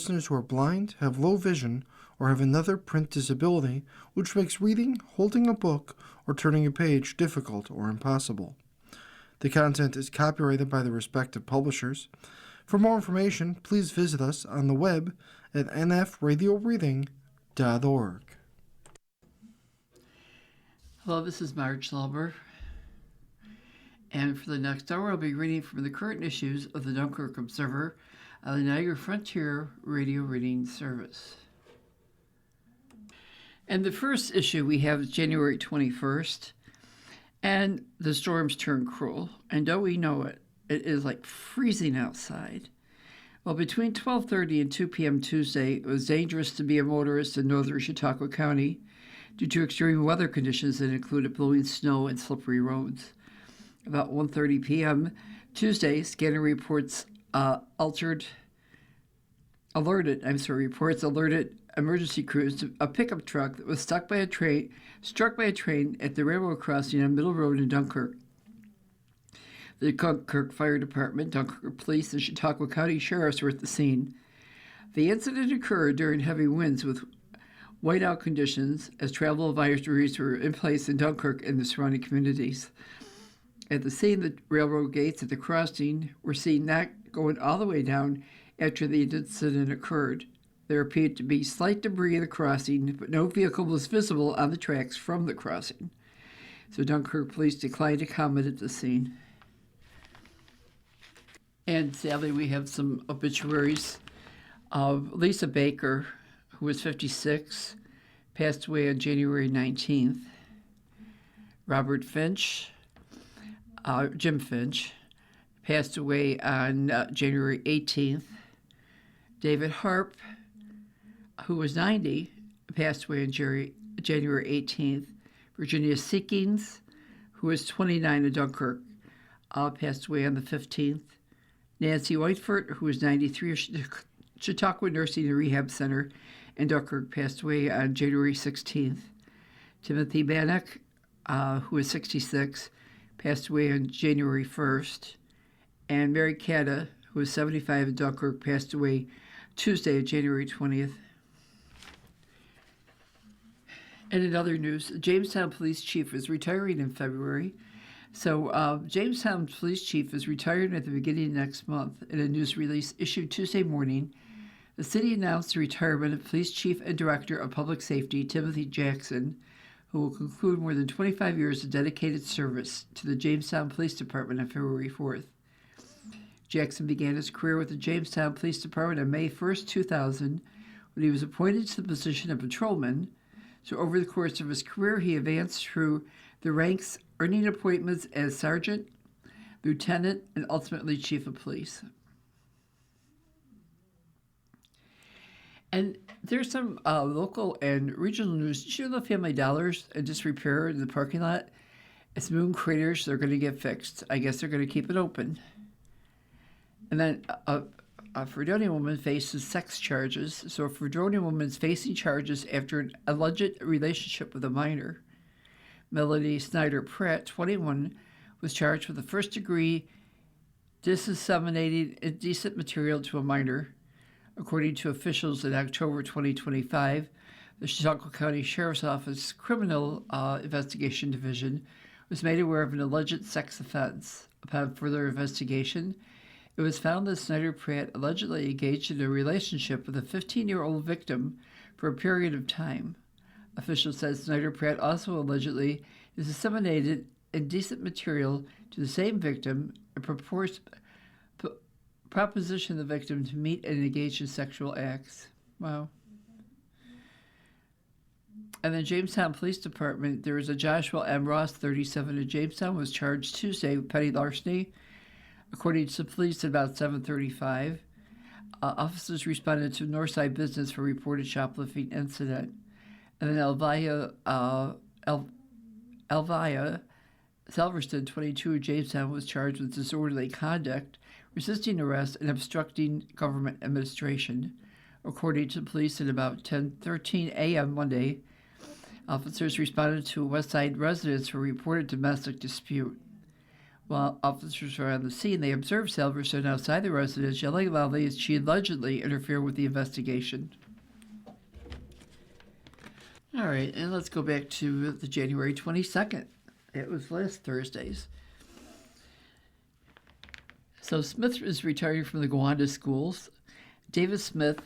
listeners who are blind, have low vision, or have another print disability, which makes reading, holding a book, or turning a page difficult or impossible. The content is copyrighted by the respective publishers. For more information, please visit us on the web at nfradioreading.org. Hello, this is Marge Lauber, and for the next hour I'll be reading from the current issues of the Dunkirk Observer on the Niagara Frontier Radio Reading Service. And the first issue we have is January 21st, and the storms turn cruel, and don't we know it, it is like freezing outside. Well, between 12:30 and 2 p.m. Tuesday, it was dangerous to be a motorist in northern Chautauqua County due to extreme weather conditions that included blowing snow and slippery roads. About 1:30 p.m. Tuesday, scanner reports alerted emergency crews to a pickup truck that was struck by a train at the railroad crossing on Middle Road in Dunkirk. The Dunkirk Fire Department, Dunkirk Police, and Chautauqua County Sheriffs were at the scene. The incident occurred during heavy winds with whiteout conditions as travel advisories were in place in Dunkirk and the surrounding communities. At the scene, the railroad gates at the crossing were seen not going all the way down after the incident occurred. There appeared to be slight debris in the crossing, but no vehicle was visible on the tracks from the crossing. So Dunkirk police declined to comment at the scene. And sadly, we have some obituaries of Lisa Baker, who was 56, passed away on January 19th. Robert Finch, Jim Finch, passed away on January 18th. David Harp, who was 90, passed away on January 18th. Virginia Seekings, who was 29 in Dunkirk, passed away on the 15th. Nancy Whiteford, who was 93 of Chautauqua Nursing and Rehab Center in Dunkirk, passed away on January 16th. Timothy Bannock, who was 66, passed away on January 1st. And Mary Catta, who was 75 in Dunkirk, passed away Tuesday, January 20th. And in other news, Jamestown Police Chief is retiring in February. So Jamestown Police Chief is retiring at the beginning of next month. In a news release issued Tuesday morning, the city announced the retirement of Police Chief and Director of Public Safety Timothy Jackson, who will conclude more than 25 years of dedicated service to the Jamestown Police Department on February 4th. Jackson began his career with the Jamestown Police Department on May 1st, 2000, when he was appointed to the position of patrolman. So over the course of his career, he advanced through the ranks, earning appointments as sergeant, lieutenant, and ultimately chief of police. And there's some local and regional news. Did you know the Family Dollars and disrepair in the parking lot? It's moon craters. They're going to get fixed. I guess they're going to keep it open. And then a Fredonia woman faces sex charges. So a Fredonia woman is facing charges after an alleged relationship with a minor. Melody Snyder Pratt, 21, was charged with the first-degree disseminating indecent material to a minor. According to officials in October 2025, the Chautauqua County Sheriff's Office Criminal Investigation Division was made aware of an alleged sex offense. Upon further investigation, it was found that Snyder Pratt allegedly engaged in a relationship with a 15-year-old victim for a period of time. Officials said Snyder Pratt also allegedly disseminated indecent material to the same victim and propositioned the victim to meet and engage in sexual acts. Wow. And the Jamestown Police Department, there was a Joshua M. Ross, 37, of Jamestown, was charged Tuesday with petty larceny. According to the police, at about 7:35, officers responded to Northside Business for a reported shoplifting incident. And then Elvia Salverston, 22, of Jamestown, was charged with disorderly conduct, resisting arrest, and obstructing government administration. According to the police, at about 10:13 a.m. Monday, officers responded to a Westside residence for a reported domestic dispute. While officers were on the scene, they observed Salverson outside the residence, yelling loudly as she allegedly interfered with the investigation. All right, and let's go back to the January 22nd. It was last Thursday's. So Smith is retiring from the Gowanda schools. Davis Smith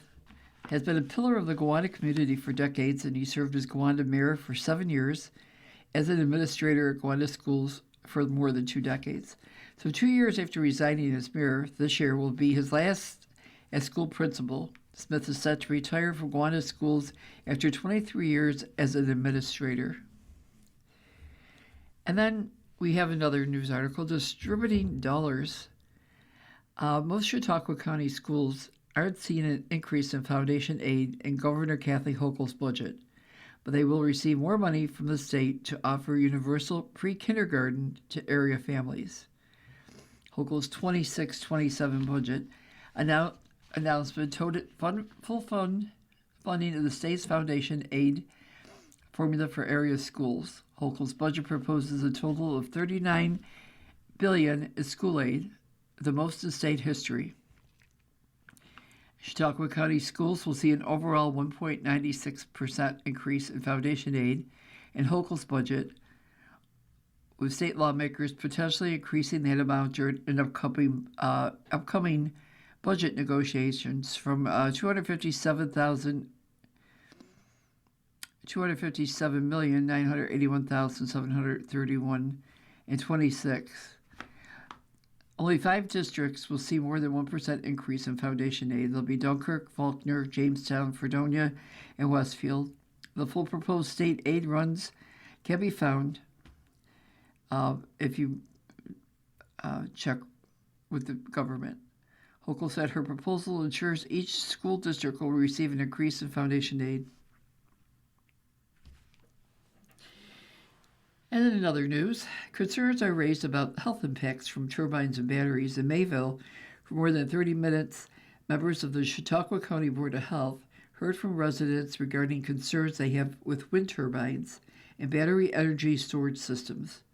has been a pillar of the Gowanda community for decades, and he served as Gowanda mayor for 7 years, as an administrator at Gowanda schools for more than 2 decades. So 2 years after resigning as mayor, this year will be his last as school principal. Smith is set to retire from Gowanda schools after 23 years as an administrator. And then we have another news article, distributing dollars. Most Chautauqua County schools aren't seeing an increase in foundation aid in Governor Kathy Hochul's budget, but they will receive more money from the state to offer universal pre-kindergarten to area families. Hochul's 26-27 budget announcement toted full funding of the state's foundation aid formula for area schools. Hochul's budget proposes a total of $39 billion in school aid, the most in state history. Chautauqua County schools will see an overall 1.96% increase in foundation aid in Hochul's budget, with state lawmakers potentially increasing that amount during upcoming budget negotiations from $257,981,731 in 26. Only 5 districts will see more than 1% increase in foundation aid. They'll be Dunkirk, Faulkner, Jamestown, Fredonia, and Westfield. The full proposed state aid runs can be found if you check with the government. Hochul said her proposal ensures each school district will receive an increase in foundation aid. And in other news, concerns are raised about health impacts from turbines and batteries in Mayville. For more than 30 minutes, members of the Chautauqua County Board of Health heard from residents regarding concerns they have with wind turbines and battery energy storage systems,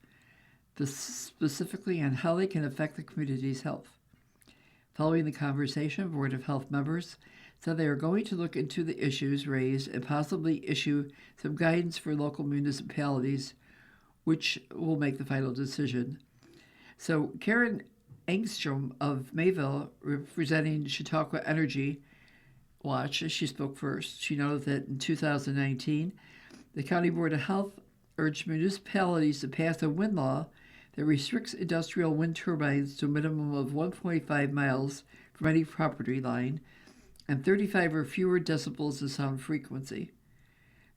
specifically on how they can affect the community's health. Following the conversation, Board of Health members said they are going to look into the issues raised and possibly issue some guidance for local municipalities, which will make the final decision. So Karen Engstrom of Mayville, representing Chautauqua Energy Watch, she spoke first. She noted that in 2019, the County Board of Health urged municipalities to pass a wind law that restricts industrial wind turbines to a minimum of 1.5 miles from any property line and 35 or fewer decibels of sound frequency.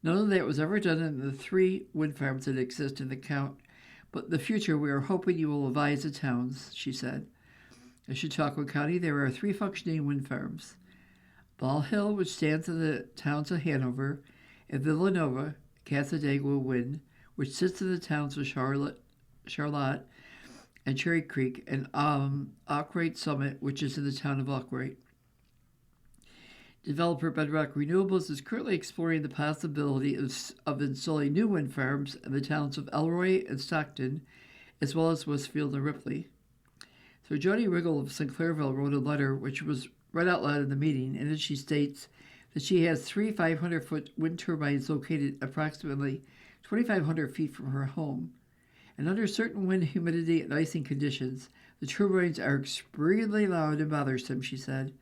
None of that was ever done in the 3 wind farms that exist in the county, but in the future we are hoping you will advise the towns, she said. In Chautauqua County, there are 3 functioning wind farms. Ball Hill, which stands in the towns of Hanover, and Villanova, Casadegua Wind, which sits in the towns of Charlotte and Cherry Creek, and Arkwright Summit, which is in the town of Arkwright. Developer Bedrock Renewables is currently exploring the possibility of installing new wind farms in the towns of Elroy and Stockton, as well as Westfield and Ripley. So Jody Riggle of Sinclairville wrote a letter which was read out loud in the meeting, and she states that she has 3 500-foot wind turbines located approximately 2,500 feet from her home. And under certain wind, humidity, and icing conditions, the turbines are extremely loud and bothersome, she said,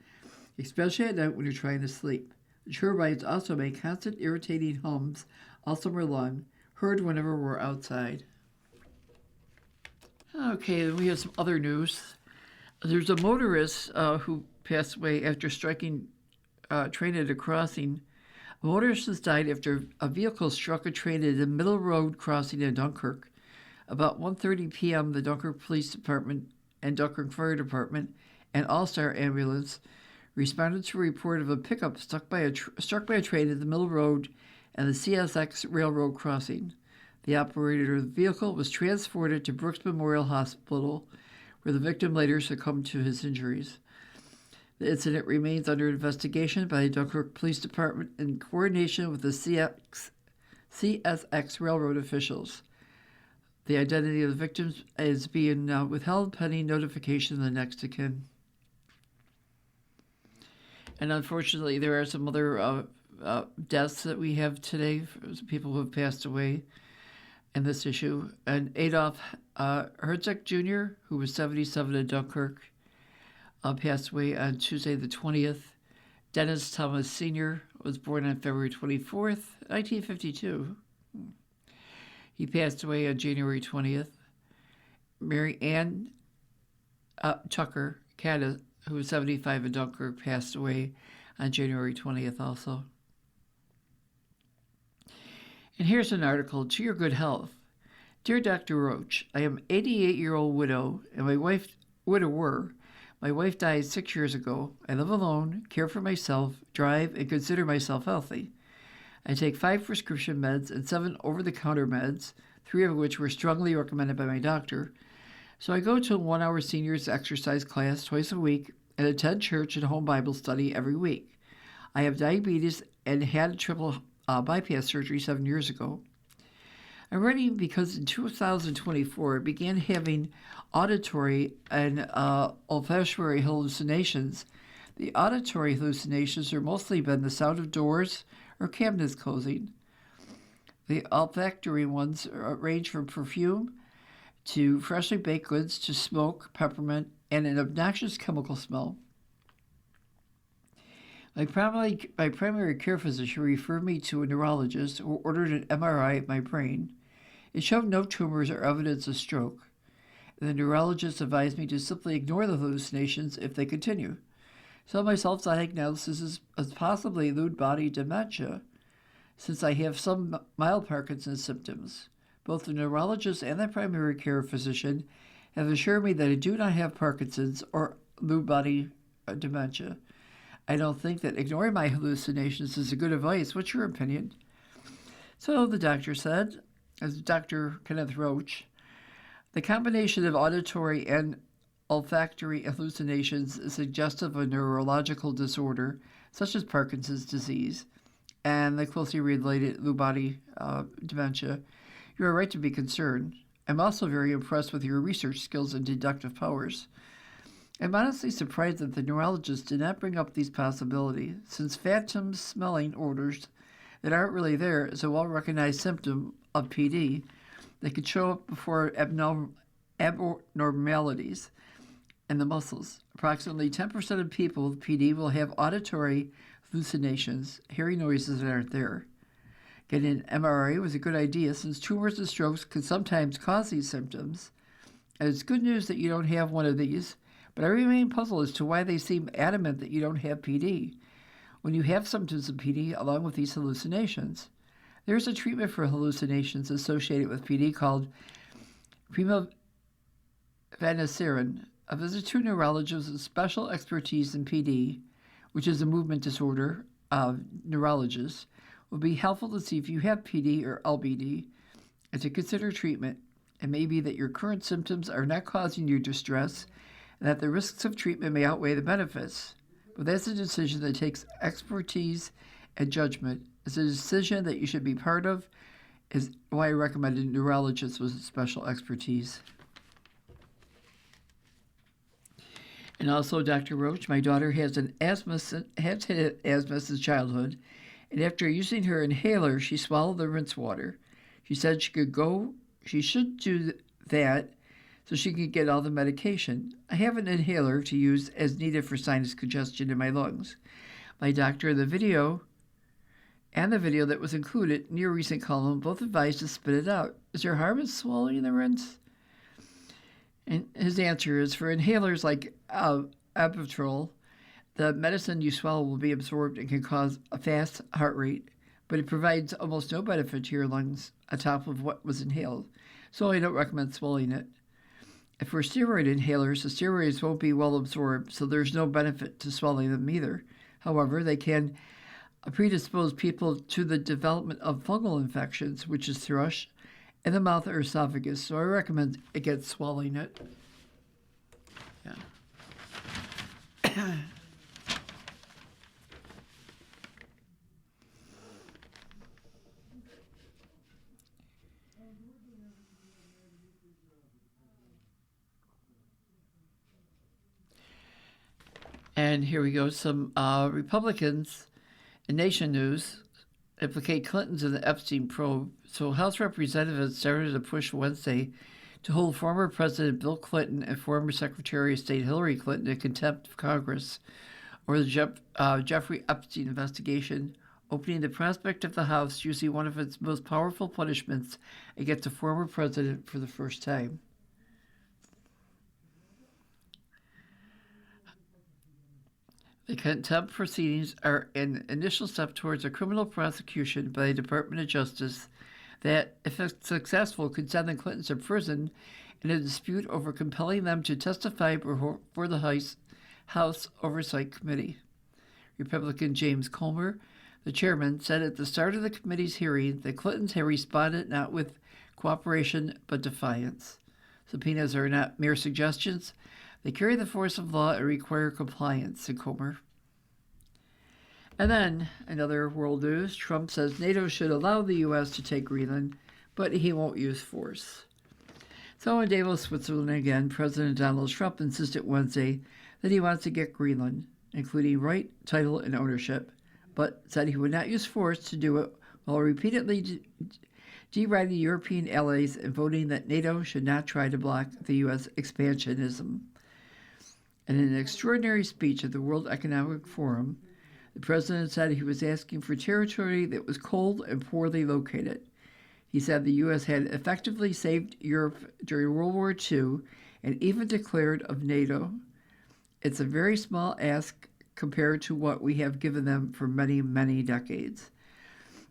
especially at night when you're trying to sleep. The turbines also make constant irritating hums all summer long, heard whenever we're outside. Okay, then we have some other news. There's a motorist who passed away after striking a train at a crossing. A motorist has died after a vehicle struck a train at a middle road crossing in Dunkirk. About 1:30 p.m., the Dunkirk Police Department and Dunkirk Fire Department and All-Star Ambulance responded to a report of a pickup struck by a train at the middle road and the CSX railroad crossing. The operator of the vehicle was transported to Brooks Memorial Hospital, where the victim later succumbed to his injuries. The incident remains under investigation by the Dunkirk Police Department in coordination with the CSX railroad officials. The identity of the victims is being withheld pending notification of the next of kin. And unfortunately, there are some other deaths that we have today, people who have passed away in this issue. And Adolf Herzog Jr., who was 77 in Dunkirk, passed away on Tuesday the 20th. Dennis Thomas Sr. was born on February 24th, 1952. He passed away on January 20th. Mary Ann Tucker Caddis, who was 75 in Dunkirk, passed away on January 20th also. And here's an article, To Your Good Health. Dear Dr. Roach, I am an 88-year-old widow and widower. My wife died 6 years ago. I live alone, care for myself, drive, and consider myself healthy. I take 5 prescription meds and 7 over-the-counter meds, 3 of which were strongly recommended by my doctor. So I go to a 1-hour seniors exercise class twice a week and attend church and home Bible study every week. I have diabetes and had a triple bypass surgery 7 years ago. I'm writing because in 2024 I began having auditory and olfactory hallucinations. The auditory hallucinations are mostly been the sound of doors or cabinets closing. The olfactory ones range from perfume to freshly baked goods to smoke, peppermint, and an obnoxious chemical smell. My primary care physician referred me to a neurologist who ordered an MRI of my brain. It showed no tumors or evidence of stroke. The neurologist advised me to simply ignore the hallucinations if they continue. So my self-diagnosis is possibly Lewy body dementia, since I have some mild Parkinson's symptoms. Both the neurologist and the primary care physician have assured me that I do not have Parkinson's or Lewy body dementia. I don't think that ignoring my hallucinations is a good advice. What's your opinion? So the doctor said, as Dr. Kenneth Roach, the combination of auditory and olfactory hallucinations is suggestive of a neurological disorder, such as Parkinson's disease, and the closely related Lewy body dementia. You are right to be concerned. I'm also very impressed with your research skills and deductive powers. I'm honestly surprised that the neurologist did not bring up these possibilities, since phantom smelling odors that aren't really there is a well-recognized symptom of PD that could show up before abnormalities in the muscles. Approximately 10% of people with PD will have auditory hallucinations, hearing noises that aren't there. Getting an MRI was a good idea since tumors and strokes can sometimes cause these symptoms. And it's good news that you don't have one of these, but I remain puzzled as to why they seem adamant that you don't have PD when you have symptoms of PD along with these hallucinations. There's a treatment for hallucinations associated with PD called pimavanserin. A visit to a neurologist with special expertise in PD, which is a movement disorder of neurologists, will be helpful to see if you have PD or LBD and to consider treatment. It may be that your current symptoms are not causing you distress and that the risks of treatment may outweigh the benefits. But that's a decision that takes expertise and judgment. It's a decision that you should be part of, is why I recommended neurologists with special expertise. And also, Dr. Roach, my daughter has had asthma since childhood, and after using her inhaler, she swallowed the rinse water. She said she should do that so she could get all the medication. I have an inhaler to use as needed for sinus congestion in my lungs. My doctor in the video and the video that was included in your recent column both advised to spit it out. Is there harm in swallowing the rinse? And his answer is, for inhalers like Abitrol, the medicine you swallow will be absorbed and can cause a fast heart rate, but it provides almost no benefit to your lungs on top of what was inhaled, so I don't recommend swallowing it. And for steroid inhalers, the steroids won't be well absorbed, so there's no benefit to swallowing them either. However, they can predispose people to the development of fungal infections, which is thrush, in the mouth or esophagus, so I recommend against swallowing it. Yeah. And here we go. Some Republicans in Nation News implicate Clintons in the Epstein probe. So House Representatives started a push Wednesday to hold former President Bill Clinton and former Secretary of State Hillary Clinton in contempt of Congress over the Jeffrey Epstein investigation, opening the prospect of the House using one of its most powerful punishments against a former president for the first time. The contempt proceedings are an initial step towards a criminal prosecution by the Department of Justice that, if successful, could send the Clintons to prison in a dispute over compelling them to testify before the House Oversight Committee. Republican James Comer, the chairman, said at the start of the committee's hearing that Clintons have responded not with cooperation but defiance. Subpoenas are not mere suggestions. They carry the force of law and require compliance, said Comer. And then, another world news, Trump says NATO should allow the U.S. to take Greenland, but he won't use force. So in Davos, Switzerland again, President Donald Trump insisted Wednesday that he wants to get Greenland, including right, title, and ownership, but said he would not use force to do it while repeatedly deriding European allies and voting that NATO should not try to block the U.S. expansionism. In an extraordinary speech at the World Economic Forum, the president said he was asking for territory that was cold and poorly located. He said the U.S. had effectively saved Europe during World War II and even declared of NATO. It's a very small ask compared to what we have given them for many, many decades.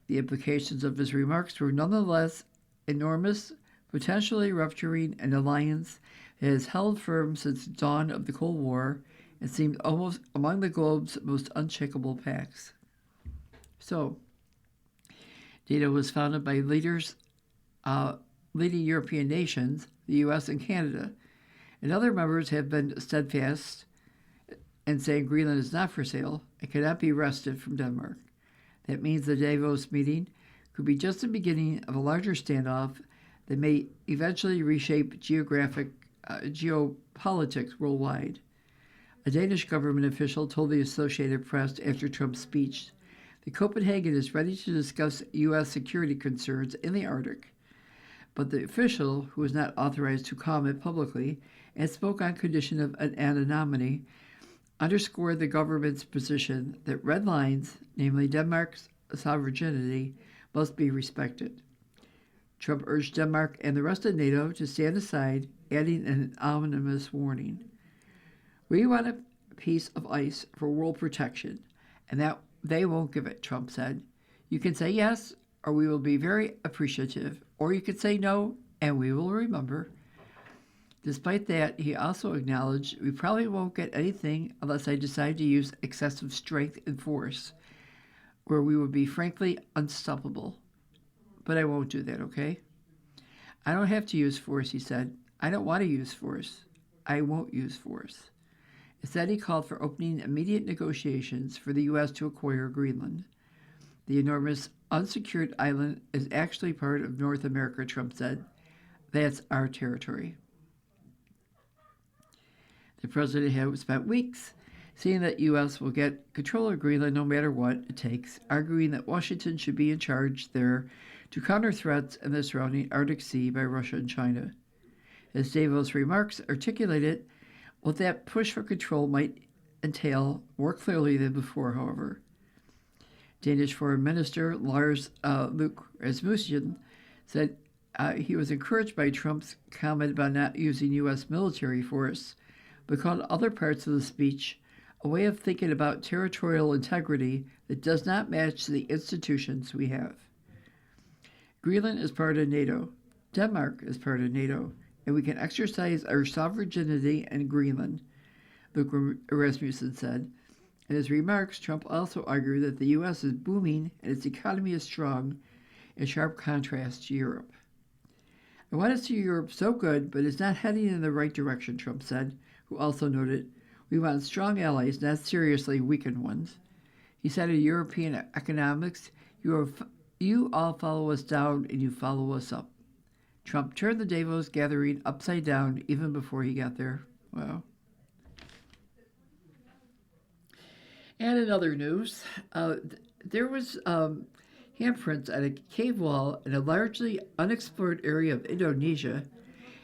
The implications of his remarks were nonetheless enormous, potentially rupturing an alliance that has held firm since the dawn of the Cold War and seemed almost among the globe's most unshakable pacts. So, NATO was founded by leading European nations, the U.S. and Canada, and other members have been steadfast in saying Greenland is not for sale and cannot be wrested from Denmark. That means the Davos meeting could be just the beginning of a larger standoff that may eventually reshape geopolitics worldwide. A Danish government official told the Associated Press after Trump's speech that Copenhagen is ready to discuss U.S. security concerns in the Arctic. But the official, who was not authorized to comment publicly and spoke on condition of an anonymity, underscored the government's position that red lines, namely Denmark's sovereignty, must be respected. Trump urged Denmark and the rest of NATO to stand aside, adding an ominous warning. We want a piece of ice for world protection, and that they won't give it, Trump said. You can say yes, or we will be very appreciative, or you can say no, and we will remember. Despite that, he also acknowledged, we probably won't get anything unless I decide to use excessive strength and force, where we would be frankly unstoppable. But I won't do that, okay? I don't have to use force, he said. I don't want to use force. I won't use force. Instead, he called for opening immediate negotiations for the U.S. to acquire Greenland. The enormous unsecured island is actually part of North America, Trump said. That's our territory. The president had spent weeks saying that U.S. will get control of Greenland no matter what it takes, arguing that Washington should be in charge there to counter threats in the surrounding Arctic Sea by Russia and China. As Davos' remarks articulated, what that push for control might entail more clearly than before, however. Danish Foreign Minister Lars Løkke Rasmussen said he was encouraged by Trump's comment about not using U.S. military force, but called other parts of the speech a way of thinking about territorial integrity that does not match the institutions we have. Greenland is part of NATO. Denmark is part of NATO, and we can exercise our sovereignty in Greenland, Løkke Rasmussen said. In his remarks, Trump also argued that the U.S. is booming and its economy is strong, in sharp contrast to Europe. I want to see Europe so good, but it's not heading in the right direction, Trump said, who also noted, we want strong allies, not seriously weakened ones. He said in European economics, you all follow us down and you follow us up. Trump turned the Davos gathering upside down even before he got there. Wow. And in other news, there was handprints on a cave wall in a largely unexplored area of Indonesia,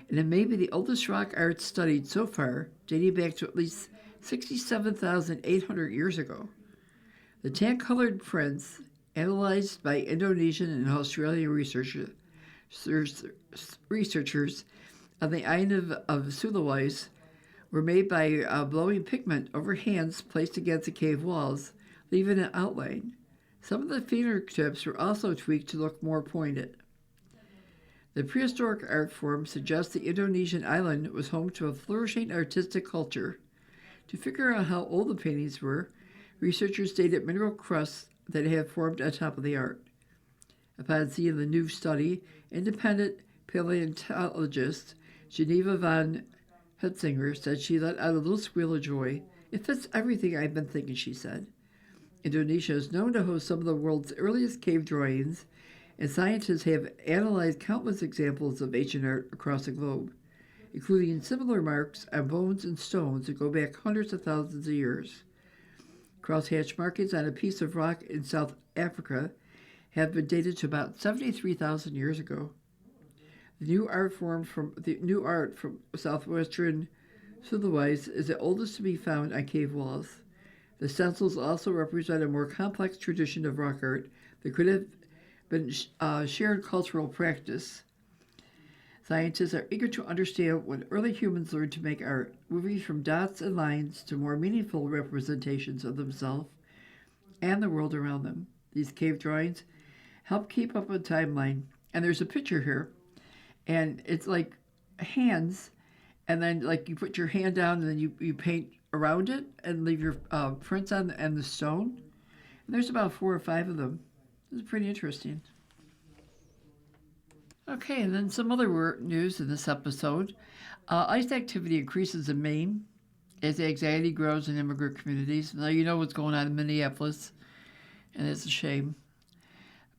and it may be the oldest rock art studied so far, dating back to at least 67,800 years ago. The tan-colored prints, analyzed by Indonesian and Australian researchers on the island of Sulawesi, were made by blowing pigment over hands placed against the cave walls, leaving an outline. Some of the fingertips were also tweaked to look more pointed. The prehistoric art form suggests the Indonesian island was home to a flourishing artistic culture. To figure out how old the paintings were, researchers dated mineral crusts that had formed on top of the art. Upon seeing the new study, independent paleontologist Geneva von Hetzinger said she let out a little squeal of joy. "It fits everything I've been thinking," she said. Indonesia is known to host some of the world's earliest cave drawings, and scientists have analyzed countless examples of ancient art across the globe, including similar marks on bones and stones that go back hundreds of thousands of years. Crosshatch markings on a piece of rock in South Africa have been dated to about 73,000 years ago. The new art from southwestern Sulawesi is the oldest to be found on cave walls. The stencils also represent a more complex tradition of rock art that could have been shared cultural practice. Scientists are eager to understand when early humans learned to make art, moving from dots and lines to more meaningful representations of themselves and the world around them. These cave drawings help keep up a timeline. And there's a picture here, and it's like hands, and then like you put your hand down and then you paint around it and leave your prints on and the stone. And there's about 4 or 5 of them. This is pretty interesting. Okay, and then some other news in this episode. ICE activity increases in Maine as anxiety grows in immigrant communities. Now you know what's going on in Minneapolis, and it's a shame.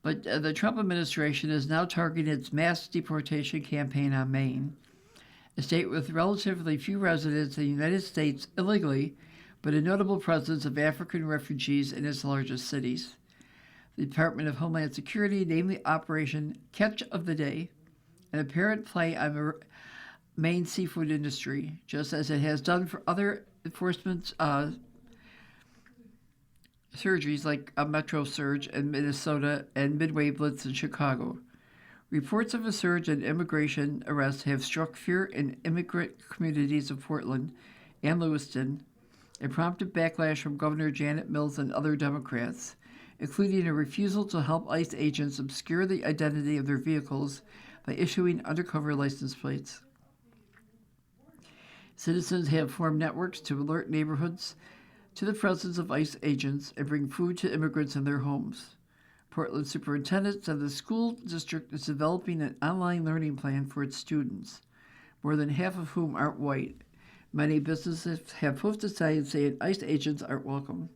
But the Trump administration is now targeting its mass deportation campaign on Maine, a state with relatively few residents in the United States illegally, but a notable presence of African refugees in its largest cities. The Department of Homeland Security named the operation Catch of the Day, an apparent play on the Maine seafood industry, just as it has done for other enforcement surgeries like a Metro Surge in Minnesota and Midway Blitz in Chicago. Reports of a surge in immigration arrests have struck fear in immigrant communities of Portland and Lewiston and prompted backlash from Governor Janet Mills and other Democrats, including a refusal to help ICE agents obscure the identity of their vehicles by issuing undercover license plates. Citizens have formed networks to alert neighborhoods to the presence of ICE agents and bring food to immigrants in their homes. Portland superintendent said the school district is developing an online learning plan for its students, more than half of whom aren't white. Many businesses have posted signs saying ICE agents aren't welcome.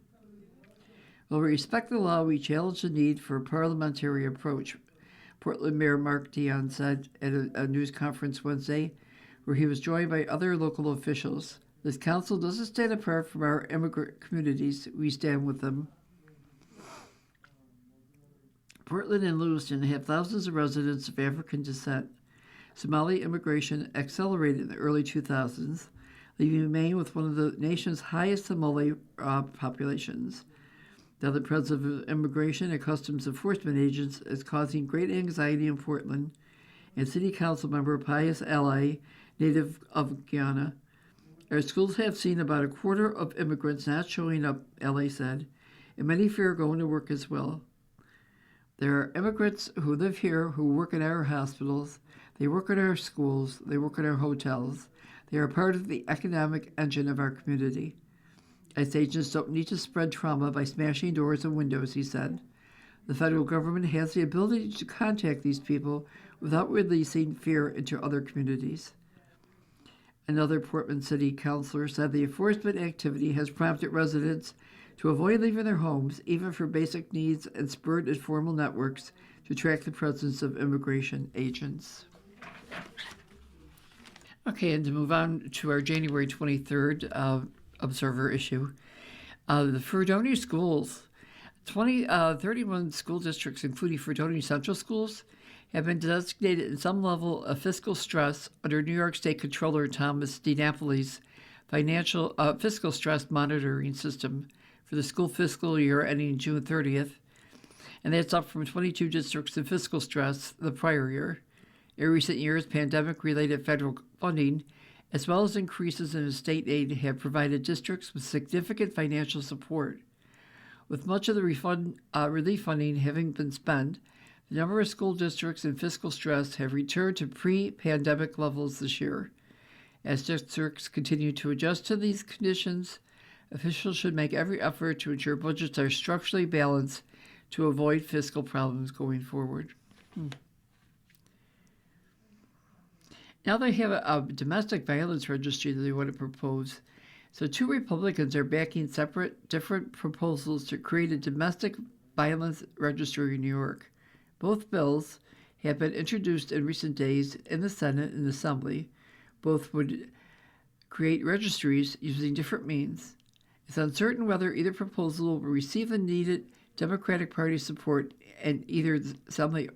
While we respect the law, we challenge the need for a parliamentary approach, Portland Mayor Mark Dion said at a news conference Wednesday, where he was joined by other local officials. This council doesn't stand apart from our immigrant communities. We stand with them. Portland and Lewiston have thousands of residents of African descent. Somali immigration accelerated in the early 2000s, leaving Maine with one of the nation's highest Somali populations. Now, the presence of immigration and customs enforcement agents is causing great anxiety in Portland, and City Council member Pius Ally, native of Guyana. Our schools have seen about a quarter of immigrants not showing up, Ally said, and many fear going to work as well. There are immigrants who live here who work in our hospitals, they work in our schools, they work in our hotels. They are part of the economic engine of our community. ICE agents don't need to spread trauma by smashing doors and windows, he said. The federal government has the ability to contact these people without releasing fear into other communities. Another Portland City councilor said the enforcement activity has prompted residents to avoid leaving their homes, even for basic needs, and spurred informal networks to track the presence of immigration agents. Okay, and to move on to our January 23rd Observer issue. The Fredonia schools, 31 school districts, including Fredonia Central Schools, have been designated in some level of fiscal stress under New York State Controller Thomas DiNapoli's financial fiscal stress monitoring system for the school fiscal year ending June 30th, and that's up from 22 districts in fiscal stress the prior year. In recent years, pandemic-related federal funding, as well as increases in state aid, have provided districts with significant financial support. With much of the relief funding having been spent, the number of school districts in fiscal stress have returned to pre-pandemic levels this year. As districts continue to adjust to these conditions, officials should make every effort to ensure budgets are structurally balanced to avoid fiscal problems going forward. Now they have a domestic violence registry that they want to propose. So 2 Republicans are backing different proposals to create a domestic violence registry in New York. Both bills have been introduced in recent days in the Senate and Assembly. Both would create registries using different means. It's uncertain whether either proposal will receive the needed Democratic Party support in either the Assembly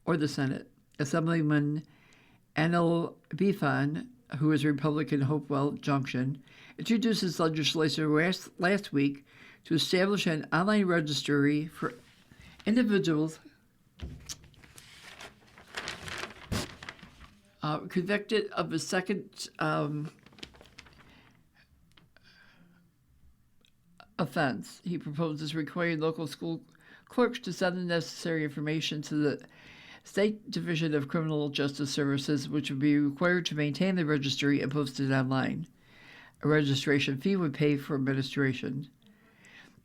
or the Senate. Assemblyman Anil Bifan, who is Republican Hopewell Junction, introduced his legislation last week to establish an online registry for individuals convicted of a second offense. He proposes requiring local school clerks to send the necessary information to the State Division of Criminal Justice Services, which would be required to maintain the registry and post it online. A registration fee would pay for administration.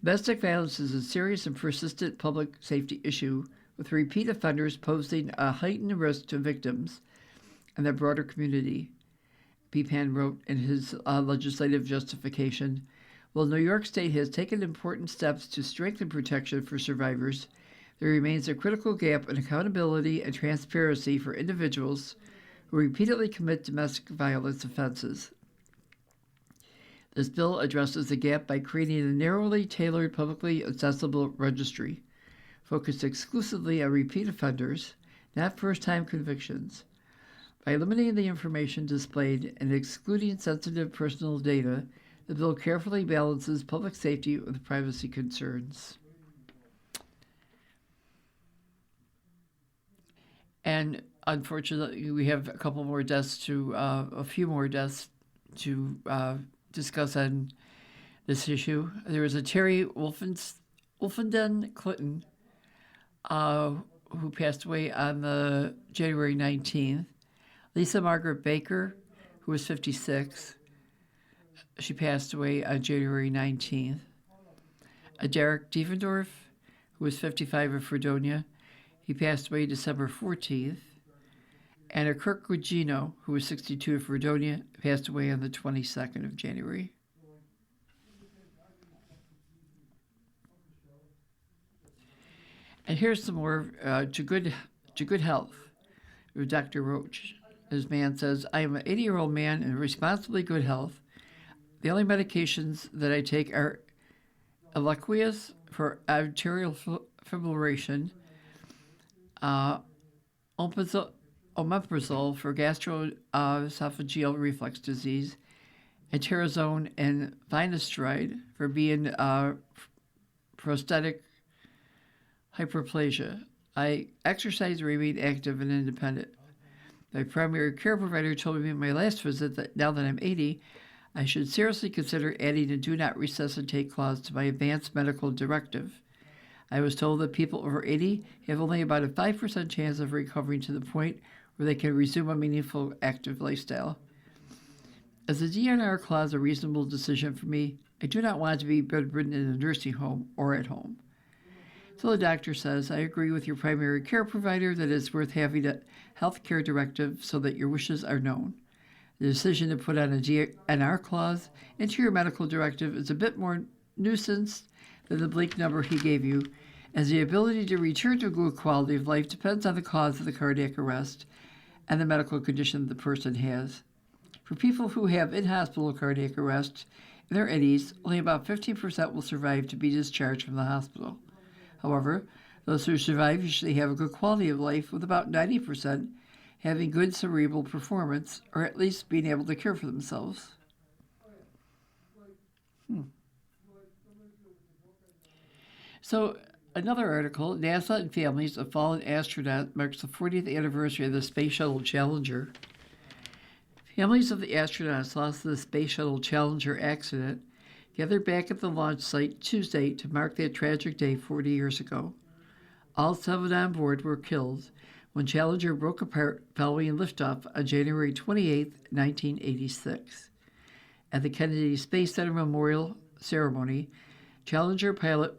Domestic violence is a serious and persistent public safety issue, with repeat offenders posing a heightened risk to victims and the broader community. Bepan wrote in his legislative justification, while New York State has taken important steps to strengthen protection for survivors, there remains a critical gap in accountability and transparency for individuals who repeatedly commit domestic violence offenses. This bill addresses the gap by creating a narrowly tailored, publicly accessible registry, focused exclusively on repeat offenders, not first-time convictions. By limiting the information displayed and excluding sensitive personal data, the bill carefully balances public safety with privacy concerns. And unfortunately, we have a few more deaths to discuss on this issue. There was a Terry Wolfenden Clinton who passed away on the January 19th. Lisa Margaret Baker, who was 56, she passed away on January 19th. Derek Devendorf, who was 55 of Fredonia, he passed away December 14th. And a Kirk Gugino, who was 62 of Fredonia, passed away on the 22nd of January. And here's some more to good health. Dr. Roach. This man says, I am an 80-year-old man in responsibly good health. The only medications that I take are Eliquis for arterial fibrillation, omeprazole for gastroesophageal reflux disease, Terazone and finasteride for being prosthetic hyperplasia. I exercise, remain active and independent. My primary care provider told me in my last visit that now that I'm 80, I should seriously consider adding a do not resuscitate clause to my advanced medical directive. I was told that people over 80 have only about a 5% chance of recovering to the point where they can resume a meaningful, active lifestyle. Is the DNR clause a reasonable decision for me? I do not want to be bedridden in a nursing home or at home. So the doctor says, I agree with your primary care provider that it's worth having a health care directive so that your wishes are known. The decision to put on a DNR clause into your medical directive is a bit more nuisance than the bleak number he gave you, as the ability to return to a good quality of life depends on the cause of the cardiac arrest and the medical condition the person has. For people who have in-hospital cardiac arrest, In their 80s, only about 15% will survive to be discharged from the hospital. However, those who survive usually have a good quality of life, with about 90% having good cerebral performance, or at least being able to care for themselves. So, another article, NASA and Families of Fallen Astronaut marks the 40th anniversary of the Space Shuttle Challenger. Families of the astronauts lost in the Space Shuttle Challenger accident gathered back at the launch site Tuesday to mark that tragic day 40 years ago. All 7 on board were killed when Challenger broke apart following liftoff on January 28, 1986. At the Kennedy Space Center Memorial Ceremony, Challenger pilot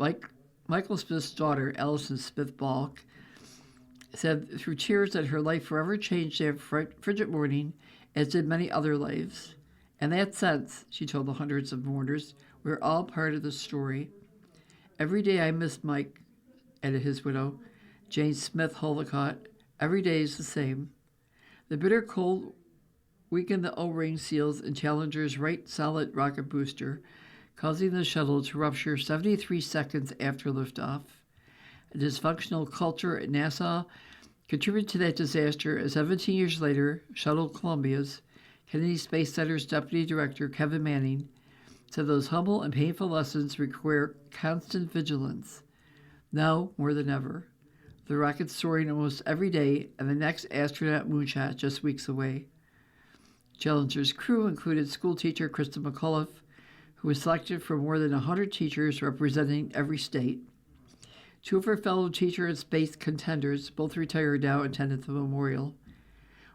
Michael Smith's daughter, Allison Smith Balk, said through tears that her life forever changed that frigid morning, as did many other lives. In that sense, she told the hundreds of mourners, we're all part of the story. Every day I miss Mike, added his widow, Jane Smith Hollicott. Every day is the same. The bitter cold weakened the O-ring seals in Challenger's right solid rocket booster, causing the shuttle to rupture 73 seconds after liftoff. A dysfunctional culture at NASA contributed to that disaster as 17 years later, Shuttle Columbia's Kennedy Space Center's Deputy Director Kevin Manning said those humble and painful lessons require constant vigilance. Now, more than ever, the rocket's soaring almost every day, and the next astronaut moonshot just weeks away. Challenger's crew included schoolteacher Krista McAuliffe, who was selected from more than 100 teachers representing every state. 2 of her fellow teacher and space contenders, both retired now, attended the memorial.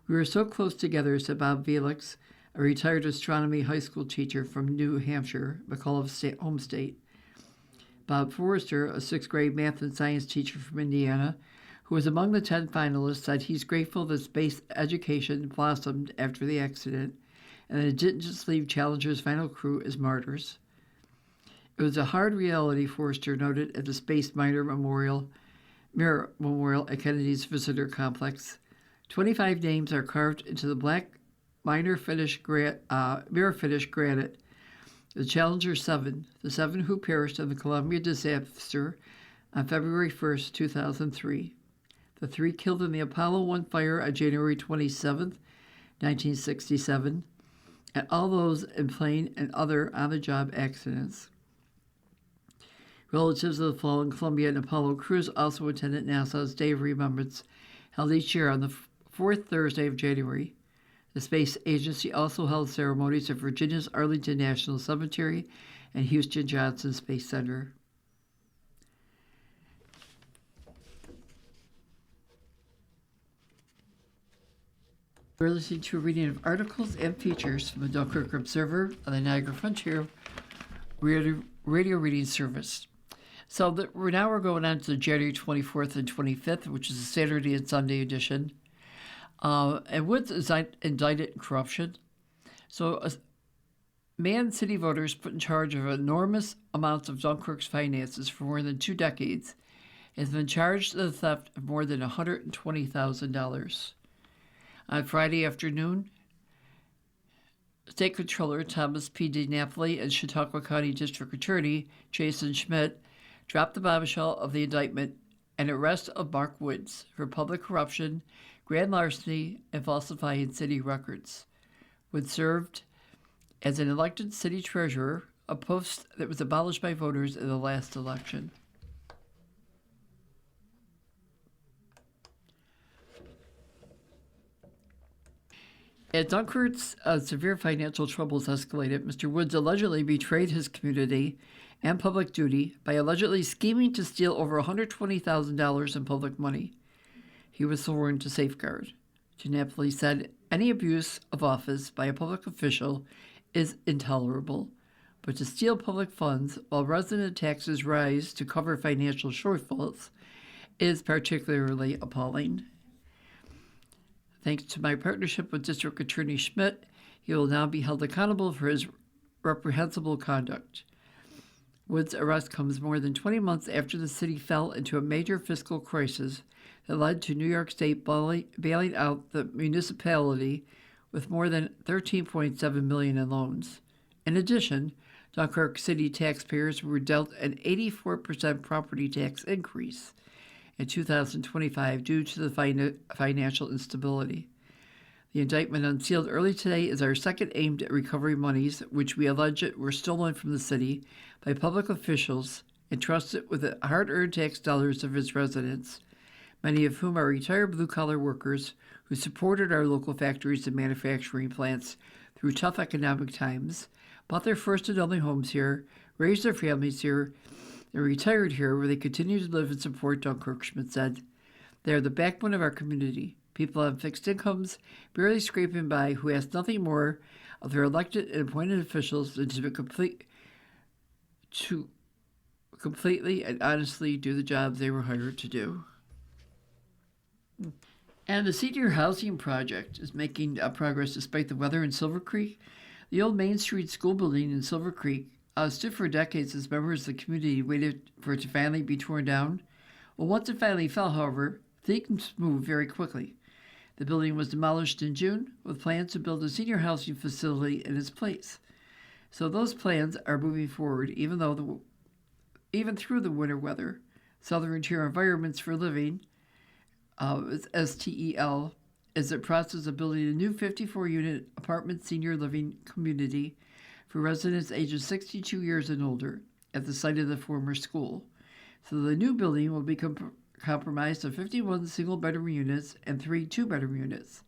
We were so close together, said Bob Felix, a retired astronomy high school teacher from New Hampshire, McAuliffe's home state. Bob Forrester, a 6th grade math and science teacher from Indiana, who was among the 10 finalists, said he's grateful that space education blossomed after the accident, and it didn't just leave Challenger's final crew as martyrs. It was a hard reality, Forrester noted at the Space Mirror Memorial at Kennedy's Visitor Complex. 25 names are carved into the black mirror finish granite. The Challenger 7, the 7 who perished in the Columbia disaster on February 1, 2003. The 3 killed in the Apollo 1 fire on January 27, 1967, and all those in plane and other on-the-job accidents. Relatives of the fallen Columbia and Apollo crews also attended NASA's Day of Remembrance, held each year on the 4th Thursday of January. The space agency also held ceremonies at Virginia's Arlington National Cemetery and Houston Johnson Space Center. We're listening to a reading of articles and features from the Dunkirk Observer on the Niagara Frontier radio reading service. So we're going on to January 24th and 25th, which is a Saturday and Sunday edition. And Woods is indicted in corruption. So man city voters put in charge of enormous amounts of Dunkirk's finances for more than 2 decades has been charged with the theft of more than $120,000. On Friday afternoon, State Controller Thomas P. DiNapoli and Chautauqua County District Attorney Jason Schmidt dropped the bombshell of the indictment and arrest of Mark Woods for public corruption, grand larceny, and falsifying city records. Woods served as an elected city treasurer, a post that was abolished by voters in the last election. As Dunkirk's severe financial troubles escalated, Mr. Woods allegedly betrayed his community and public duty by allegedly scheming to steal over $120,000 in public money. He was sworn to safeguard. DiNapoli said any abuse of office by a public official is intolerable, but to steal public funds while resident taxes rise to cover financial shortfalls is particularly appalling. Thanks to my partnership with District Attorney Schmidt, he will now be held accountable for his reprehensible conduct. Woods' arrest comes more than 20 months after the city fell into a major fiscal crisis that led to New York State bailing out the municipality with more than $13.7 million in loans. In addition, Dunkirk City taxpayers were dealt an 84% property tax increase in 2025 due to the financial instability. The indictment unsealed early today is our second aimed at recovery monies, which we allege were stolen from the city by public officials entrusted with the hard-earned tax dollars of its residents, many of whom are retired blue-collar workers who supported our local factories and manufacturing plants through tough economic times, bought their first and only homes here, raised their families here, and retired here where they continue to live and support, Dunkirk Schmidt said. They are the backbone of our community. People on fixed incomes, barely scraping by, who ask nothing more of their elected and appointed officials than to completely and honestly do the jobs they were hired to do. And the senior housing project is making progress despite the weather in Silver Creek. The old Main Street school building in Silver Creek stood for decades as members of the community waited for it to finally be torn down. Well, once it finally fell, however, things moved very quickly. The building was demolished in June with plans to build a senior housing facility in its place. So those plans are moving forward, even through the winter weather. Southern Tier Environments for Living, STEL, is the process of building a new 54-unit apartment senior living community for residents ages 62 years and older at the site of the former school. So the new building will be comprised of 51 single-bedroom units and 3 two-bedroom units.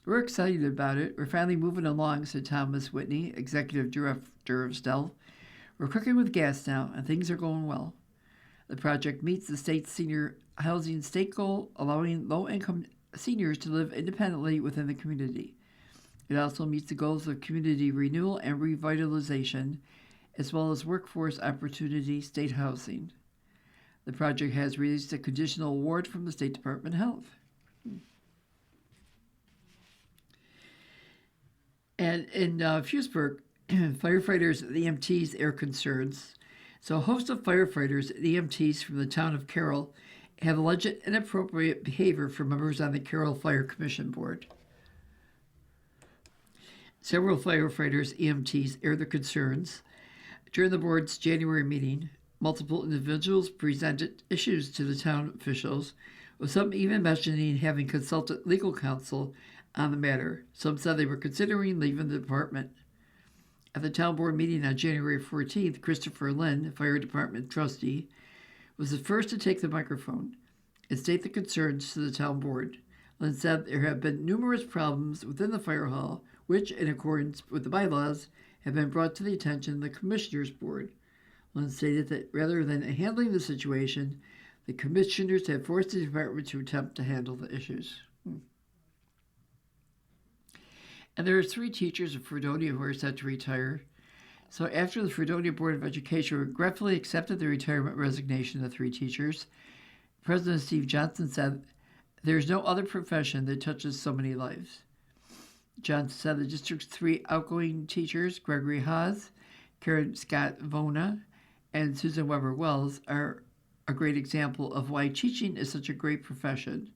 We're excited about it. We're finally moving along, said Thomas Whitney, executive director of STEL. We're cooking with gas now, and things are going well. The project meets the state's senior housing state goal, allowing low-income seniors to live independently within the community. It also meets the goals of community renewal and revitalization, as well as workforce opportunity state housing. The project has released a conditional award from the State Department of Health. And in Fewsburg, firefighters and EMTs air concerns. So a host of firefighters and EMTs from the town of Carroll have alleged inappropriate behavior from members on the Carroll Fire Commission Board. Several firefighters, EMTs, aired their concerns. During the board's January meeting, multiple individuals presented issues to the town officials, with some even mentioning having consulted legal counsel on the matter. Some said they were considering leaving the department. At the town board meeting on January 14th, Christopher Lynn, fire department trustee, was the first to take the microphone and state the concerns to the town board. Lynn said there have been numerous problems within the fire hall, which, in accordance with the bylaws, have been brought to the attention of the commissioners' board. Lynn stated that rather than handling the situation, the commissioners have forced the department to attempt to handle the issues. And there are 3 teachers of Fredonia who are set to retire. So after the Fredonia Board of Education regretfully accepted the retirement resignation of 3 teachers, President Steve Johnson said, "There's no other profession that touches so many lives." Johnson said the district's 3 outgoing teachers, Gregory Haas, Karen Scott Vona, and Susan Weber Wells, are a great example of why teaching is such a great profession.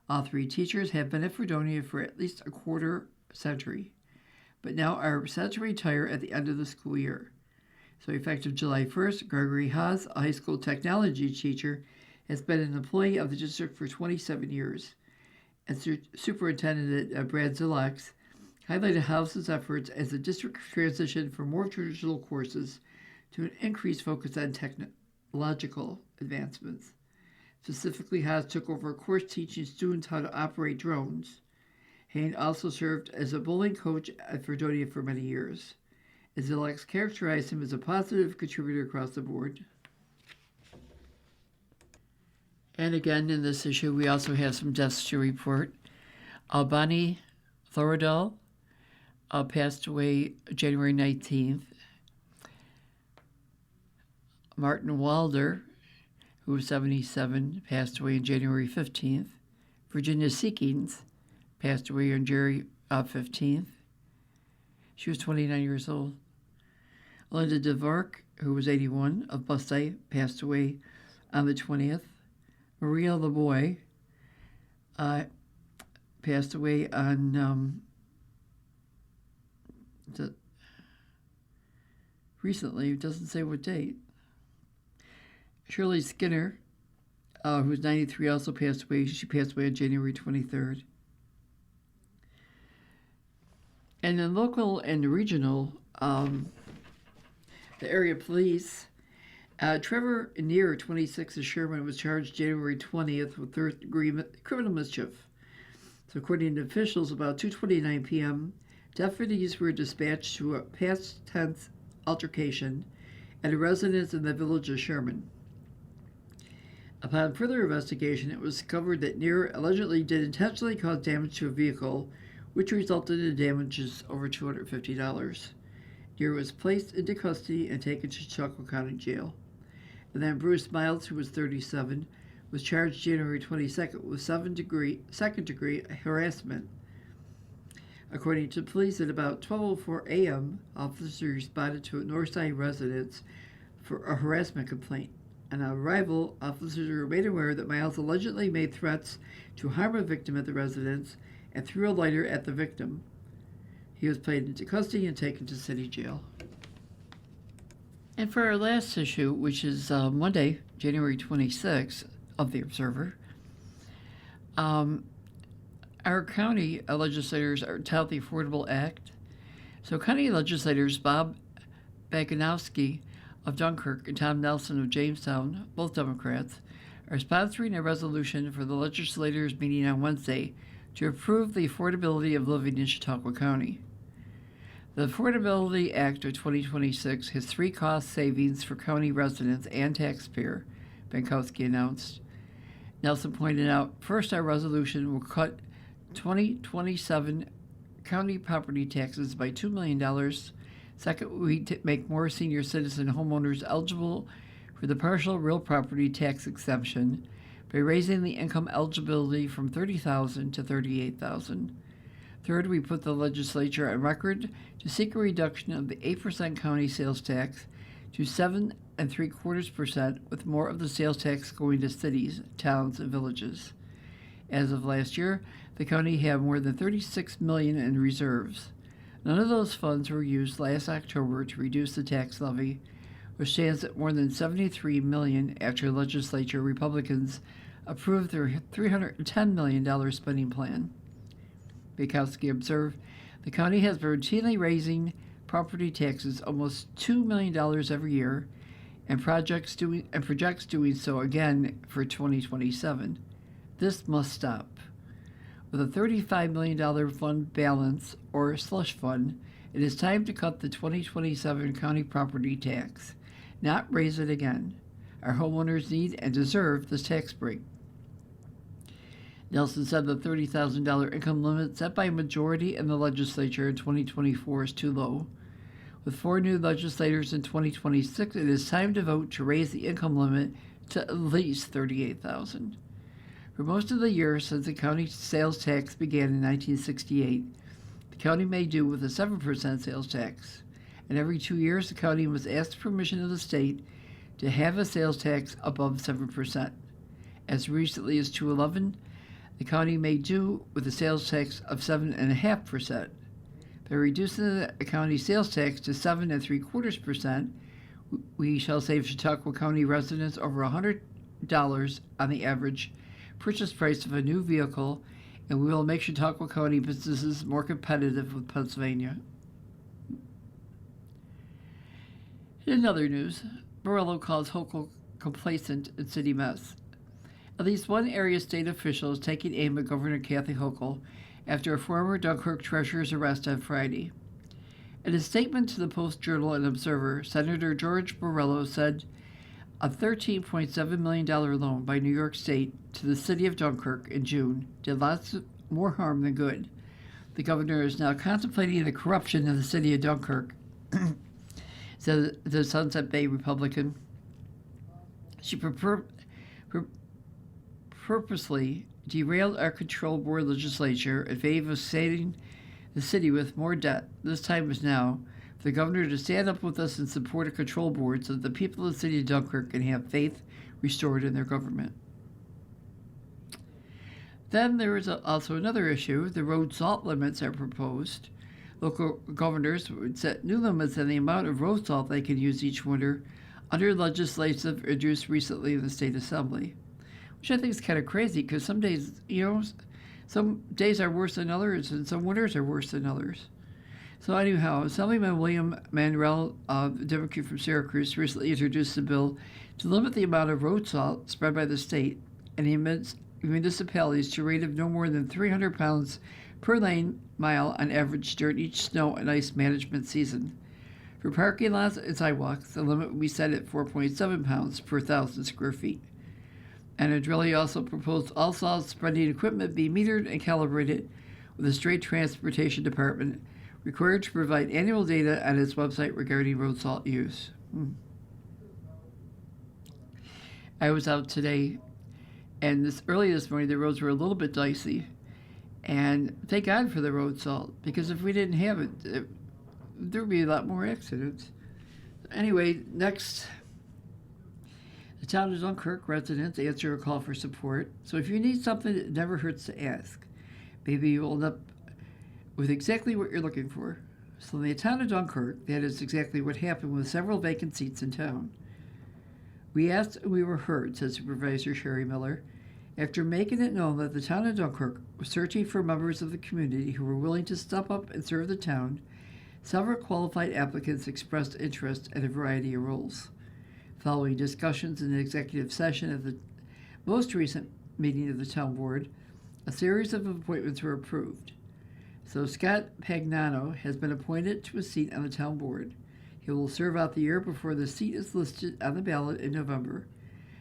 All 3 teachers have been at Fredonia for at least a quarter century, but now are set to retire at the end of the school year. So effective July 1st, Gregory Haas, a high school technology teacher, has been an employee of the district for 27 years. And Superintendent Brad Zilax highlighted Haas's efforts as the district transitioned from more traditional courses to an increased focus on technological advancements. Specifically, Haas took over a course teaching students how to operate drones. Hain also served as a bowling coach at Fredonia for many years. As Zilax characterized him as a positive contributor across the board. And again, in this issue, we also have some deaths to report. Albani Thoradal passed away January 19th. Martin Walder, who was 77, passed away on January 15th. Virginia Seekings passed away on January 15th. She was 29 years old. Linda DeVark, who was 81, of Bustay, passed away on the 20th. Maria LeBoy passed away on recently. It doesn't say what date. Shirley Skinner, who was 93, also passed away. She passed away on January 23rd. And in local and regional, the area police, Trevor Neer, 26 of Sherman, was charged January 20th with third-degree criminal mischief. So according to officials, about 2:29 p.m., deputies were dispatched to a past tense altercation at a residence in the village of Sherman. Upon further investigation, it was discovered that Neer allegedly did intentionally cause damage to a vehicle, which resulted in damages over $250. Neer was placed into custody and taken to Chautauqua County Jail. And then Bruce Miles, who was 37, was charged January 22nd with second-degree harassment. According to police, at about 12:04 a.m., officers responded to a Northside residence for a harassment complaint. On arrival, officers were made aware that Miles allegedly made threats to harm a victim at the residence and threw a lighter at the victim. He was placed into custody and taken to city jail. And for our last issue, which is Monday, January 26th, of the Observer, our county legislators are tout the Affordable Act. So county legislators Bob Baganowski of Dunkirk and Tom Nelson of Jamestown, both Democrats, are sponsoring a resolution for the legislators meeting on Wednesday to approve the affordability of living in Chautauqua County. The Affordability Act of 2026 has three cost savings for county residents and taxpayer, Bankowski announced. Nelson pointed out, first, our resolution will cut 2027 county property taxes by $2 million. Second, we make more senior citizen homeowners eligible for the partial real property tax exemption by raising the income eligibility from $30,000 to $38,000. Third, we put the legislature on record to seek a reduction of the 8% county sales tax to 7.75%, with more of the sales tax going to cities, towns, and villages. As of last year, the county had more than $36 million in reserves. None of those funds were used last October to reduce the tax levy, which stands at more than $73 million after legislature Republicans approved their $310 million spending plan. Bukowski observed, the county has been routinely raising property taxes almost $2 million every year and projects doing so again for 2027. This must stop. With a $35 million fund balance, or slush fund, it is time to cut the 2027 county property tax, not raise it again. Our homeowners need and deserve this tax break. Nelson said the $30,000 income limit set by a majority in the legislature in 2024 is too low. With 4 new legislators in 2026, it is time to vote to raise the income limit to at least $38,000. For most of the year since the county sales tax began in 1968, the county made do with a 7% sales tax, and every 2 years the county must ask permission of the state to have a sales tax above 7%. As recently as 2011, the county made do with a sales tax of 7.5%. By reducing the county sales tax to 7.75%, we shall save Chautauqua County residents over $100 on the average purchase price of a new vehicle, and we will make Chautauqua County businesses more competitive with Pennsylvania. In other news, Borrello calls Hochul complacent in city mess. At least one area state official is taking aim at Governor Kathy Hochul after a former Dunkirk treasurer's arrest on Friday. In a statement to the Post-Journal and Observer, Senator George Borrello said a $13.7 million loan by New York State to the city of Dunkirk in June did lots more harm than good. The governor is now contemplating the corruption of the city of Dunkirk, said the Sunset Bay Republican. She purposely derailed our control board legislature in favor of saving the city with more debt. This time is now for the governor to stand up with us and support a control board so that the people of the city of Dunkirk can have faith restored in their government. Then there is also another issue. The road salt limits are proposed. Local governors would set new limits on the amount of road salt they can use each winter under legislation introduced recently in the state assembly, which I think is kind of crazy because some days, some days are worse than others and some winters are worse than others. So anyhow, Assemblyman William Manuel, Democrat from Syracuse, recently introduced a bill to limit the amount of road salt spread by the state and municipalities to a rate of no more than 300 pounds per lane mile on average during each snow and ice management season. For parking lots and sidewalks, the limit will be set at 4.7 pounds per 1,000 square feet. And Andrelli also proposed all salt spreading equipment be metered and calibrated with the State Transportation Department required to provide annual data on its website regarding road salt use. I was out today, and early this morning the roads were a little bit dicey. And thank God for the road salt, because if we didn't have it, there would be a lot more accidents. Anyway, next, the town of Dunkirk residents answer a call for support. So if you need something, it never hurts to ask. Maybe you'll end up with exactly what you're looking for. So in the town of Dunkirk, that is exactly what happened with several vacant seats in town. We asked and we were heard, said Supervisor Sherry Miller, after making it known that the town of Dunkirk was searching for members of the community who were willing to step up and serve the town. Several qualified applicants expressed interest in a variety of roles. Following discussions in the executive session of the most recent meeting of the town board, a series of appointments were approved. So Scott Pagnano has been appointed to a seat on the town board. He will serve out the year before the seat is listed on the ballot in November.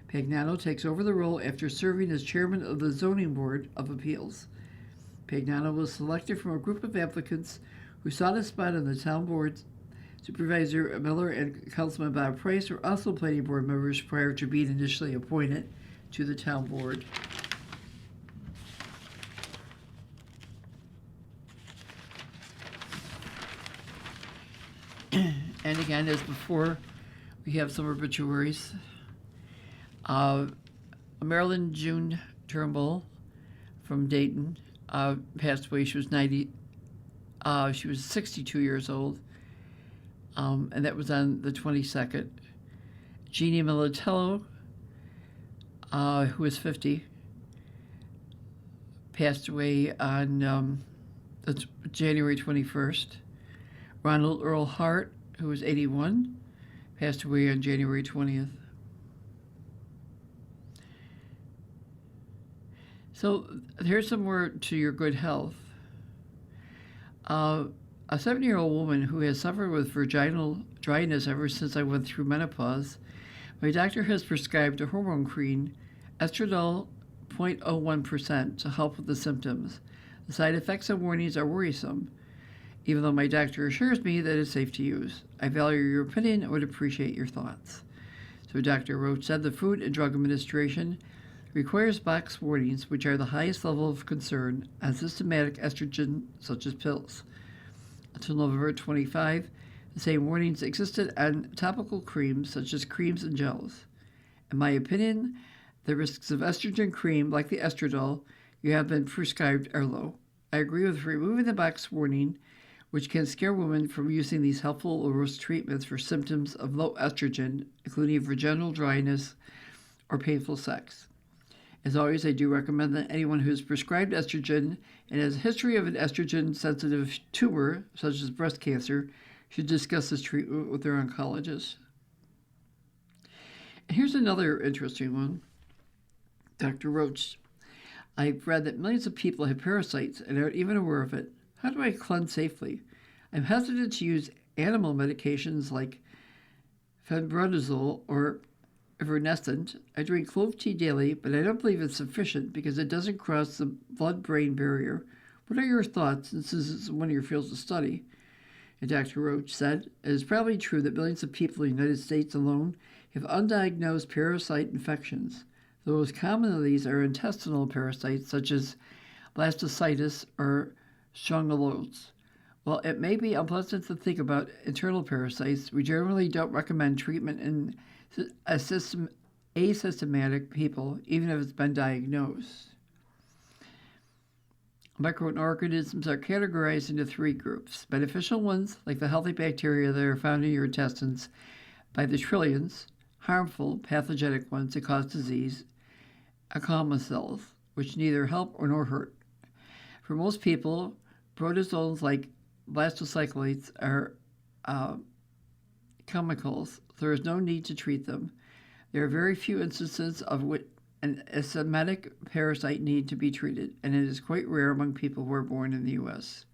Pagnano takes over the role after serving as chairman of the Zoning Board of Appeals. Pagnano was selected from a group of applicants who sought a spot on the town board. Supervisor Miller and Councilman Bob Price were also planning board members prior to being initially appointed to the town board. And again, as before, we have some obituaries. Marilyn June Turnbull from Dayton passed away. She was 62 years old, and that was on the 22nd. Jeannie Militello, who was 50, passed away on January 21st. Ronald Earl Hart, who was 81, passed away on January 20th. So here's some word to your good health. A 70-year-old woman who has suffered with vaginal dryness ever since I went through menopause, my doctor has prescribed a hormone cream, estradiol 0.01%, to help with the symptoms. The side effects and warnings are worrisome, even though my doctor assures me that it's safe to use. I value your opinion and would appreciate your thoughts. So Dr. Roach said the Food and Drug Administration requires box warnings, which are the highest level of concern, on systematic estrogen, such as pills. Until November 25, the same warnings existed on topical creams, such as creams and gels. In my opinion, the risks of estrogen cream, like the estradiol you have been prescribed, are low. I agree with removing the box warning, which can scare women from using these helpful or risk treatments for symptoms of low estrogen, including vaginal dryness or painful sex. As always, I do recommend that anyone who is prescribed estrogen and has a history of an estrogen-sensitive tumor, such as breast cancer, should discuss this treatment with their oncologist. And here's another interesting one. Dr. Roach, I've read that millions of people have parasites and aren't even aware of it. How do I cleanse safely? I'm hesitant to use animal medications like fenbendazole or evanescent. I drink clove tea daily, but I don't believe it's sufficient because it doesn't cross the blood-brain barrier. What are your thoughts, since this is one of your fields of study? And Dr. Roach said, it is probably true that millions of people in the United States alone have undiagnosed parasite infections. The most common of these are intestinal parasites such as blastocysts or Strongyloids. While it may be unpleasant to think about internal parasites, we generally don't recommend treatment in asymptomatic people, even if it's been diagnosed. Microorganisms are categorized into three groups: beneficial ones, like the healthy bacteria that are found in your intestines by the trillions; harmful, pathogenic ones that cause disease; and common cells, which neither help nor hurt. For most people, protozoans like blastocyclates are chemicals. There is no need to treat them. There are very few instances of which an asthmatic parasite need to be treated, and it is quite rare among people who are born in the U.S.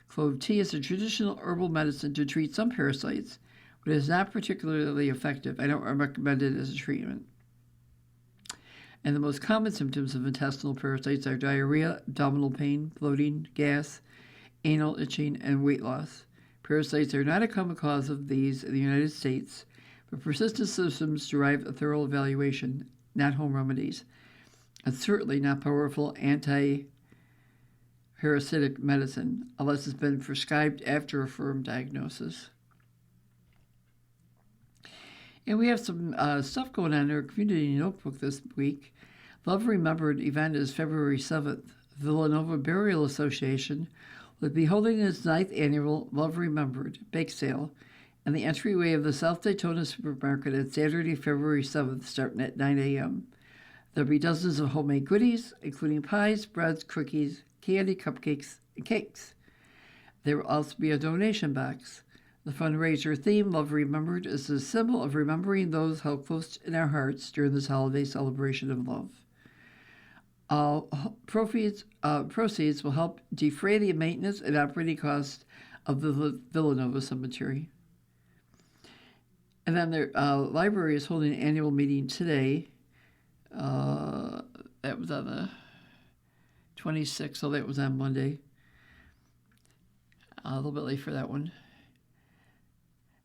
Clove tea is a traditional herbal medicine to treat some parasites, but it is not particularly effective. I don't recommend it as a treatment. And the most common symptoms of intestinal parasites are diarrhea, abdominal pain, bloating, gas, anal itching, and weight loss. Parasites are not a common cause of these in the United States, but persistent symptoms derive a thorough evaluation, not home remedies, and certainly not powerful anti-parasitic medicine unless it's been prescribed after a firm diagnosis. And we have some stuff going on in our community notebook this week. Love Remembered event is February 7th. Villanova Burial Association will be holding its 9th annual Love Remembered bake sale in the entryway of the South Daytona Supermarket on Saturday, February 7th, starting at 9 a.m. There'll be dozens of homemade goodies, including pies, breads, cookies, candy, cupcakes, and cakes. There will also be a donation box. The fundraiser theme, Love Remembered, is a symbol of remembering those held close in our hearts during this holiday celebration of love. Proceeds will help defray the maintenance and operating costs of the Villanova Cemetery. And then the library is holding an annual meeting today. That was on the 26th, so that was on Monday. A little bit late for that one.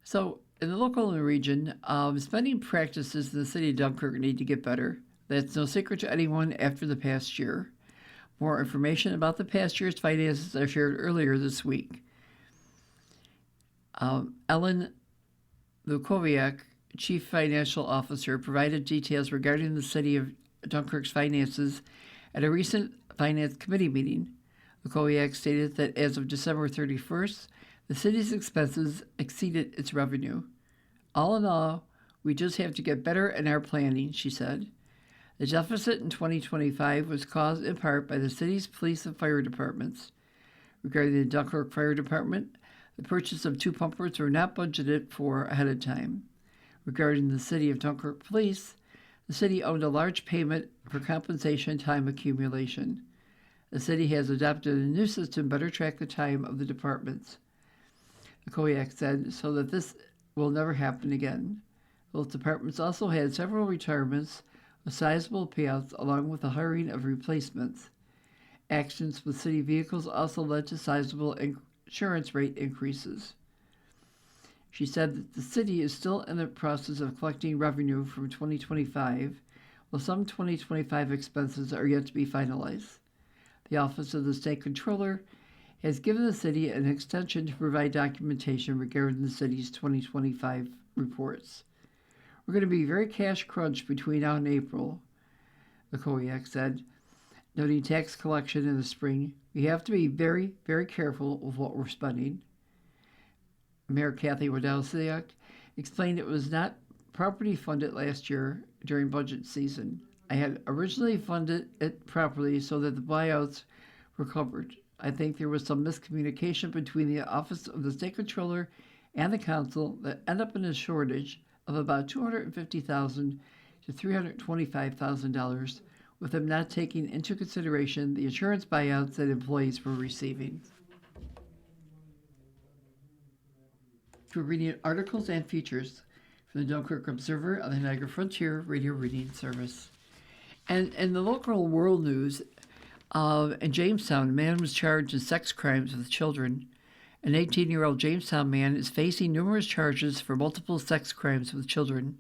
So, in the local and the region, spending practices in the city of Dunkirk need to get better. That's no secret to anyone after the past year. More information about the past year's finances are shared earlier this week. Ellen Lukowiak, Chief Financial Officer, provided details regarding the city of Dunkirk's finances at a recent Finance Committee meeting. Lukowiak stated that as of December 31st, the city's expenses exceeded its revenue. All in all, we just have to get better in our planning, she said. The deficit in 2025 was caused in part by the city's police and fire departments. Regarding the Dunkirk Fire Department, the purchase of 2 pumpers were not budgeted for ahead of time. Regarding the city of Dunkirk Police, the city owed a large payment for compensation time accumulation. The city has adopted a new system to better track the time of the departments, Koyak said, so that this will never happen again. Both departments also had several retirements with sizable payouts along with the hiring of replacements. Actions with city vehicles also led to sizable insurance rate increases. She said that the city is still in the process of collecting revenue from 2025, while some 2025 expenses are yet to be finalized. The Office of the State Controller has given the city an extension to provide documentation regarding the city's 2025 reports. We're going to be very cash crunched between now and April, Koyak said, noting tax collection in the spring. We have to be very, very careful with what we're spending. Mayor Kathy Wadowsiak explained it was not properly funded last year during budget season. I had originally funded it properly so that the buyouts were covered. I think there was some miscommunication between the Office of the State Controller and the Council that ended up in a shortage of about $250,000 to $325,000, with them not taking into consideration the insurance buyouts that employees were receiving. We're reading articles and features from the Dunkirk Observer on the Niagara Frontier Radio Reading Service. And in the local world news, in Jamestown, a man was charged in sex crimes with children. An 18-year-old Jamestown man is facing numerous charges for multiple sex crimes with children.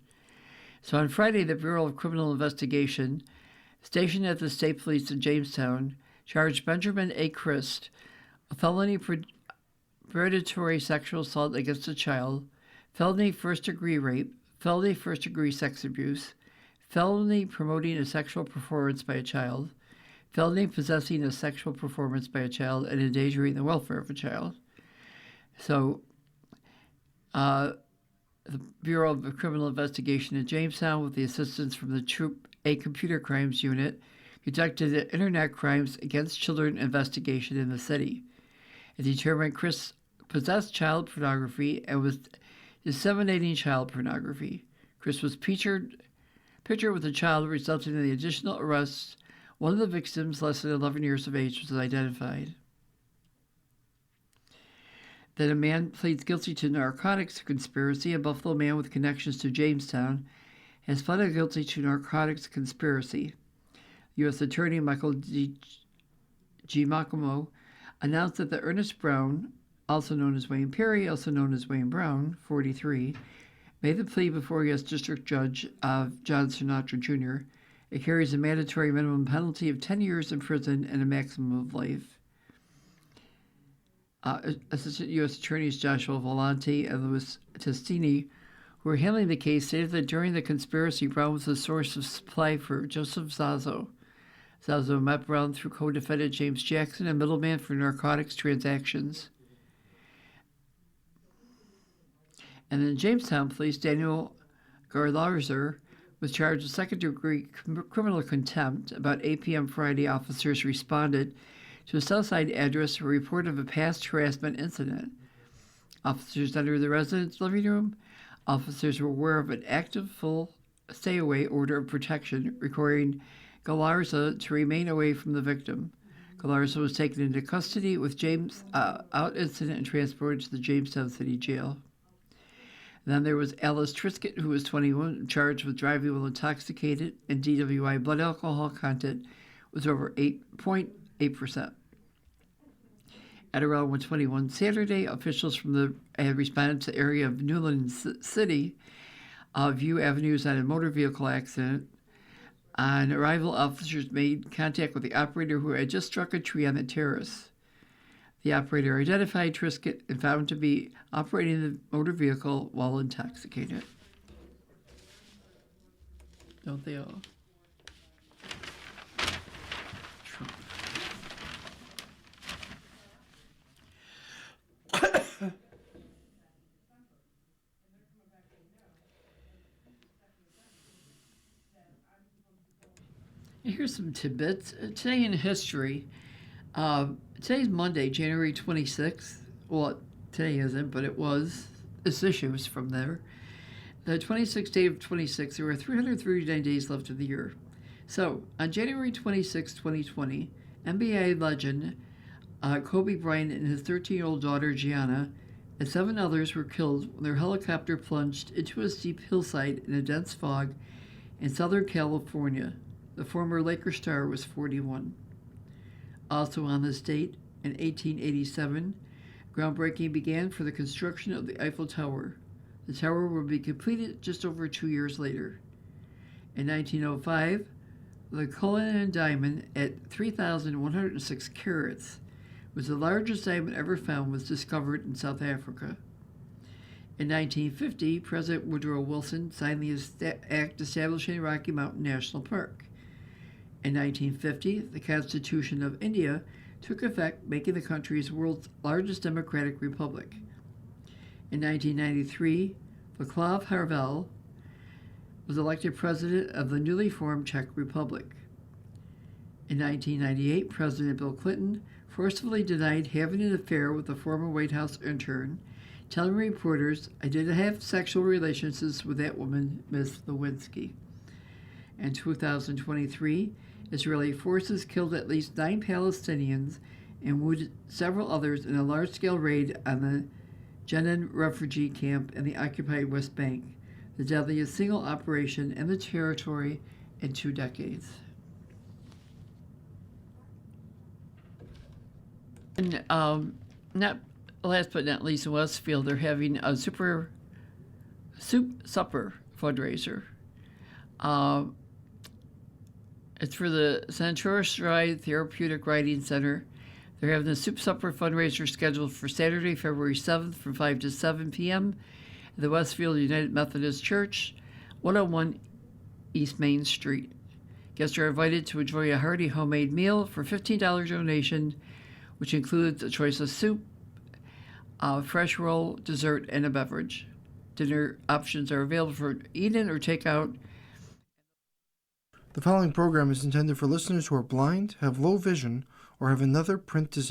So on Friday, the Bureau of Criminal Investigation, stationed at the State Police in Jamestown, charged Benjamin A. Christ, a felony predatory sexual assault against a child, felony first-degree rape, felony first-degree sex abuse, felony promoting a sexual performance by a child, felony possessing a sexual performance by a child and endangering the welfare of a child. So, the Bureau of Criminal Investigation in Jamestown, with the assistance from the Troop A Computer Crimes Unit, conducted an internet crimes against children investigation in the city. It determined Chris possessed child pornography and was disseminating child pornography. Chris was pictured with a child, resulting in the additional arrests. One of the victims, less than 11 years of age, was identified. Then a man pleads guilty to narcotics conspiracy. A Buffalo man with connections to Jamestown has pleaded guilty to narcotics conspiracy. U.S. Attorney Michael Giacomo announced that the Ernest Brown, also known as Wayne Perry, also known as Wayne Brown, 43, made the plea before U.S. District Judge John Sinatra Jr. It carries a mandatory minimum penalty of 10 years in prison and a maximum of life. Assistant U.S. Attorneys Joshua Volante and Louis Testini, who were handling the case, stated that during the conspiracy, Brown was the source of supply for Joseph Zazo. Zazo met Brown through co-defendant James Jackson, a middleman for narcotics transactions. And then Jamestown Police Daniel Garlarzer was charged with second-degree criminal contempt. About 8 p.m. Friday, officers responded to a Southside address a report of a past harassment incident. Officers entered the residence living room. Officers were aware of an active full stay-away order of protection requiring Galarza to remain away from the victim. Galarza was taken into custody with James out incident and transported to the Jamestown City Jail. Then there was Alice Triscutt, who was 21, charged with driving while intoxicated, and DWI blood alcohol content was over 8.8%. At around 1:21 Saturday, officials had responded to the area of Newland City, View Avenues on a motor vehicle accident. On arrival, officers made contact with the operator who had just struck a tree on the terrace. The operator identified Triscutt and found to be operating the motor vehicle while intoxicated. Don't they all? Trump. Here's some tidbits. Today in history, today's Monday, January 26th. Well, today isn't, but it was. This issue is from there. The 26th day of 26, there were 339 days left of the year. So, on January 26, 2020, NBA legend Kobe Bryant and his 13-year-old daughter Gianna and 7 others were killed when their helicopter plunged into a steep hillside in a dense fog in Southern California. The former Lakers star was 41. Also on this date, in 1887, groundbreaking began for the construction of the Eiffel Tower. The tower will be completed just over 2 years later. In 1905, the Cullinan diamond at 3,106 carats was the largest diamond ever found, was discovered in South Africa. In 1950, President Woodrow Wilson signed the act establishing Rocky Mountain National Park. In 1950, the Constitution of India took effect, making the country's world's largest democratic republic. In 1993, Václav Havel was elected president of the newly formed Czech Republic. In 1998, President Bill Clinton forcibly denied having an affair with a former White House intern, telling reporters, "I didn't have sexual relations with that woman, Ms. Lewinsky." In 2023, Israeli forces killed at least 9 Palestinians and wounded several others in a large-scale raid on the Jenin refugee camp in the occupied West Bank, the deadliest single operation in the territory in 2 decades. And not last but not least, in Westfield, they're having a soup supper fundraiser. It's for the Centaur Stride Therapeutic Riding Center. They're having the Soup Supper fundraiser scheduled for Saturday, February 7th from 5 to 7 p.m. at the Westfield United Methodist Church, 101 East Main Street. Guests are invited to enjoy a hearty homemade meal for $15 donation, which includes a choice of soup, a fresh roll, dessert, and a beverage. Dinner options are available for eat-in or takeout. The following program is intended for listeners who are blind, have low vision, or have another print disability.